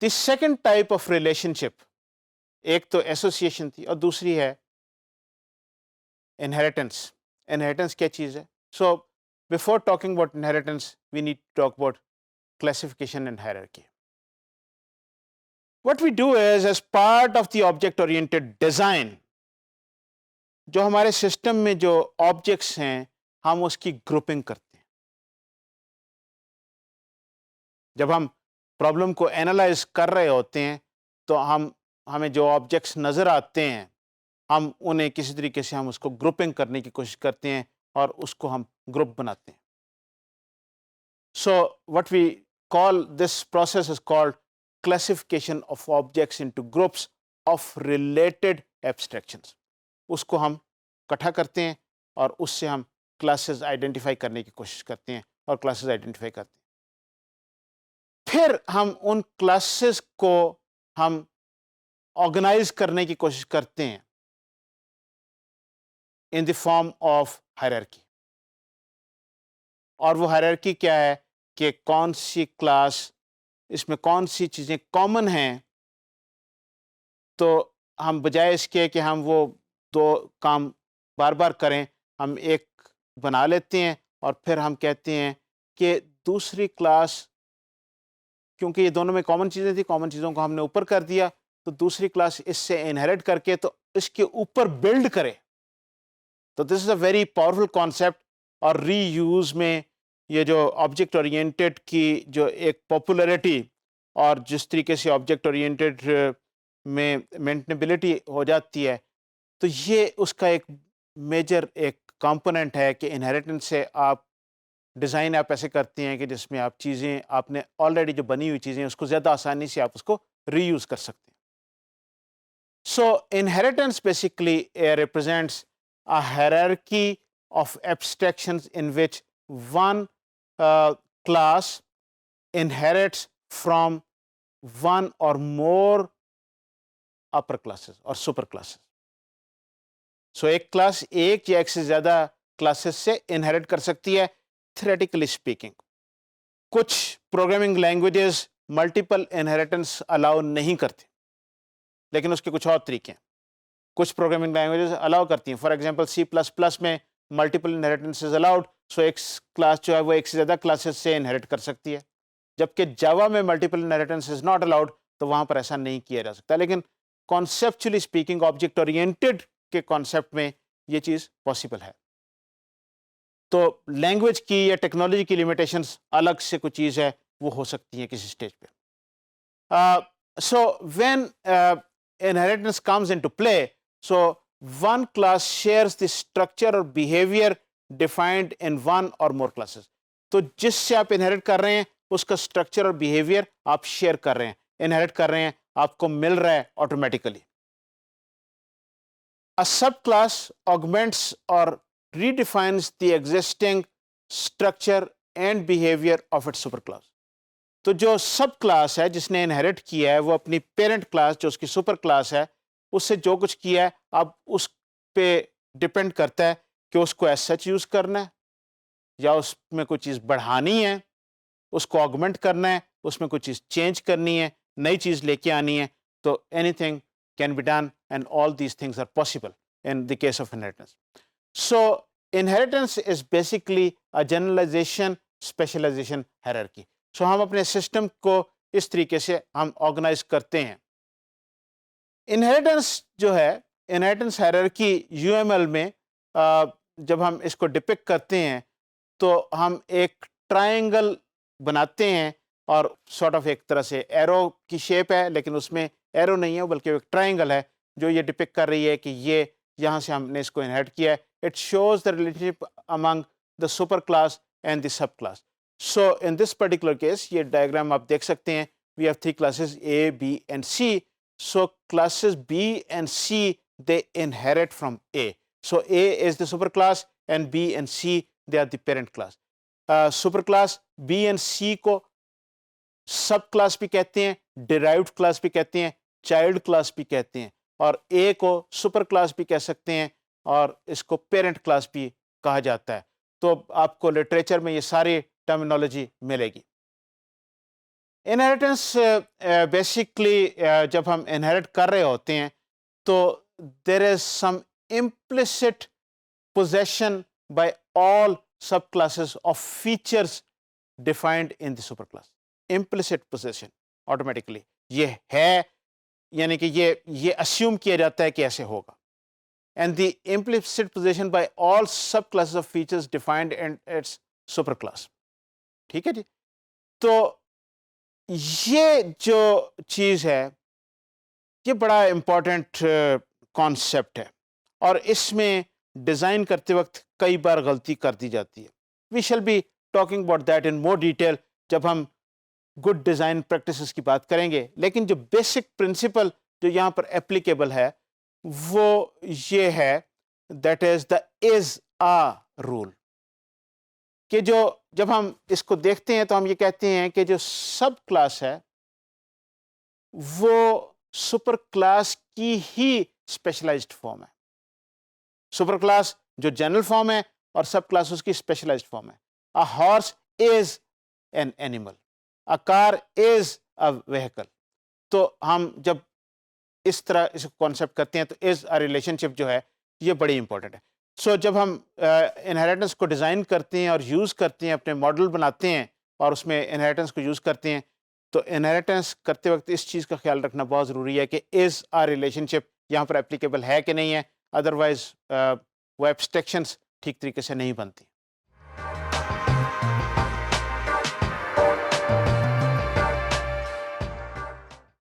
The second type of relationship, ایک تو association تھی اور دوسری ہے انہیریٹنس. انہیریٹنس کیا چیز ہے؟ So before talking about inheritance we need to talk about classification and hierarchy. What we do is, as part of the object oriented design, جو ہمارے سسٹم میں جو آبجیکٹس ہیں ہم اس کی گروپنگ کرتے ہیں. جب ہم پرابلم کو اینالائز کر رہے ہوتے ہیں تو ہمیں جو آبجیکٹس نظر آتے ہیں ہم انہیں کسی طریقے سے ہم اس کو گروپنگ کرنے کی کوشش کرتے ہیں اور اس کو ہم گروپ بناتے ہیں. So what we call this process is called classification of objects into groups of related abstractions. اس کو ہم اکٹھا کرتے ہیں اور اس سے ہم کلاسز آئیڈینٹیفائی کرنے کی کوشش کرتے ہیں اور کلاسز آئیڈینٹیفائی کرتے ہیں. پھر ہم ان کلاسز کو ہم آرگنائز کرنے کی کوشش کرتے ہیں in the form of hierarchy. اور وہ ہائرارکی کیا ہے کہ کون سی کلاس، اس میں کون سی چیزیں کامن ہیں. تو ہم بجائے اس کے کہ ہم وہ دو کام بار بار کریں ہم ایک بنا لیتے ہیں اور پھر ہم کہتے ہیں کہ دوسری کلاس، کیونکہ یہ دونوں میں کامن چیزیں تھیں، کامن چیزوں کو ہم نے اوپر کر دیا تو دوسری کلاس اس سے انہیریٹ کر کے تو اس کے اوپر بلڈ کرے. تو دس از اے ویری پاورفل کانسیپٹ. اور ری یوز میں یہ جو آبجیکٹ اورینٹیڈ کی جو ایک پاپولیرٹی اور جس طریقے سے آبجیکٹ اورینٹیڈ میں مینٹنیبلٹی ہو جاتی ہے تو یہ اس کا ایک میجر ایک کمپوننٹ ہے کہ انہیریٹنس سے آپ ڈیزائن آپ ایسے کرتے ہیں کہ جس میں آپ چیزیں آپ نے آلریڈی جو بنی ہوئی چیزیں اس کو زیادہ آسانی سے آپ اس کو ری یوز کر سکتے ہیں. So inheritance basically represents a hierarchy of abstractions in which one class inherits from one or more upper classes or super classes. So ایک کلاس ایک یا ایک سے زیادہ کلاسز سے انہیریٹ کر سکتی ہے theoretically speaking. کچھ پروگرامنگ لینگویجز ملٹیپل انہیریٹنس الاؤ نہیں کرتے لیکن اس کے کچھ اور طریقے ہیں. کچھ پروگرامنگ لینگویجز الاؤ کرتی ہیں. فار ایگزامپل C++ میں ملٹیپل انہیریٹنس از الاؤڈ، سو ایک کلاس جو ہے وہ ایک سے زیادہ کلاسز سے انہیریٹ کر سکتی ہے. جبکہ جاوا میں multiple inheritance is not allowed, تو وہاں پر ایسا نہیں کیا جا سکتا. لیکن کانسیپچولی اسپیکنگ آبجیکٹ اورینٹیڈ کے کانسیپٹ میں یہ چیز پاسبل ہے. تو لینگویج کی یا ٹیکنالوجی کی لمیٹیشنس الگ سے کوئی چیز ہے وہ ہو سکتی ہیں کسی اسٹیج پہ. So when inheritance comes into play, so one class shares the structure or behavior defined in one or more classes. تو جس سے آپ انہیریٹ کر رہے ہیں اس کا اسٹرکچر اور بیہیویئر آپ شیئر کر رہے ہیں، انہیریٹ کر رہے ہیں، آپ کو مل رہا ہے automatically. A subclass augments or redefines the existing structure and behavior of its superclass. تو جو سب کلاس ہے جس نے انہیریٹ کیا ہے وہ اپنی پیرنٹ کلاس جو اس کی سپر کلاس ہے اس سے جو کچھ کیا ہے اب اس پہ ڈپینڈ کرتا ہے کہ اس کو ایز سچ یوز کرنا ہے یا اس میں کوئی چیز بڑھانی ہے، اس کو آگمنٹ کرنا ہے، اس میں کوئی چیز چینج کرنی ہے، نئی چیز لے کے آنی ہے. تو anything can be done and all these things are possible in the case of inheritance. So inheritance is basically a generalization specialization hierarchy. So ہم اپنے سسٹم کو اس طریقے سے ہم آرگنائز کرتے ہیں. انہیریٹنس جو ہے، انہیریٹنس ہائرارکی UML میں جب ہم اس کو ڈپکٹ کرتے ہیں تو ہم ایک ٹرائنگل بناتے ہیں اور سارٹ آف ایک طرح سے ایرو کی شیپ ہے لیکن اس میں ایرو نہیں ہے بلکہ ایک ٹرائنگل ہے جو یہ ڈپکٹ کر رہی ہے کہ یہ یہاں سے ہم نے اس کو انہیریٹ کیا ہے. It shows the relationship among the superclass and the subclass. So in this particular case یہ ڈائگرام آپ دیکھ سکتے ہیں. We have three classes A, B and C. So classes B and C they inherit from A. So A is the superclass and B and C they are the parent class. Superclass B and C کو sub class بھی کہتے ہیں، derived class بھی کہتے ہیں، child class بھی کہتے ہیں اور A کو سپر کلاس بھی کہہ سکتے ہیں اور اس کو پیرنٹ کلاس بھی کہا جاتا ہے. تو آپ کو لٹریچر میں یہ سارے ٹرمینالوجی ملے گی. انہیریٹنس بیسکلی جب ہم انہیریٹ کر رہے ہوتے ہیں تو دیر از سم implicit possession by all subclasses of features defined in the superclass. Implicit possession automatically یہ ہے، یعنی کہ یہ assume کیا جاتا ہے کہ ایسے ہوگا. And the implicit possession by all subclasses of features defined in its superclass. ٹھیک ہے جی. تو یہ جو چیز ہے یہ بڑا امپورٹنٹ کانسیپٹ ہے اور اس میں ڈیزائن کرتے وقت کئی بار غلطی کر دی جاتی ہے. We shall be talking about that in more detail جب ہم گڈ ڈیزائن پریکٹسز کی بات کریں گے. لیکن جو بیسک پرنسپل جو یہاں پر اپلیکیبل ہے وہ یہ ہے، that is the is a role, کہ جب ہم اس کو دیکھتے ہیں تو ہم یہ کہتے ہیں کہ جو سب کلاس ہے وہ سپر کلاس کی ہی اسپیشلائزڈ فارم ہے. سپر کلاس جو جنرل فارم ہے اور سب کلاس اس کی اسپیشلائزڈ فارم ہے. A horse is an animal. A car is a vehicle. تو ہم جب اس طرح اس کانسیپٹ کرتے ہیں تو از a ریلیشن شپ جو ہے یہ بڑی امپورٹنٹ ہے. سو جب ہم انہیریٹنس کو ڈیزائن کرتے ہیں اور یوز کرتے ہیں، اپنے ماڈل بناتے ہیں اور اس میں انہیریٹنس کو یوز کرتے ہیں، تو انہیریٹنس کرتے وقت اس چیز کا خیال رکھنا بہت ضروری ہے کہ از آ ریلیشن شپ یہاں پر اپلیکیبل ہے کہ نہیں ہے. ادروائز وہ ایبسٹریکشنس ٹھیک طریقے سے نہیں بنتی.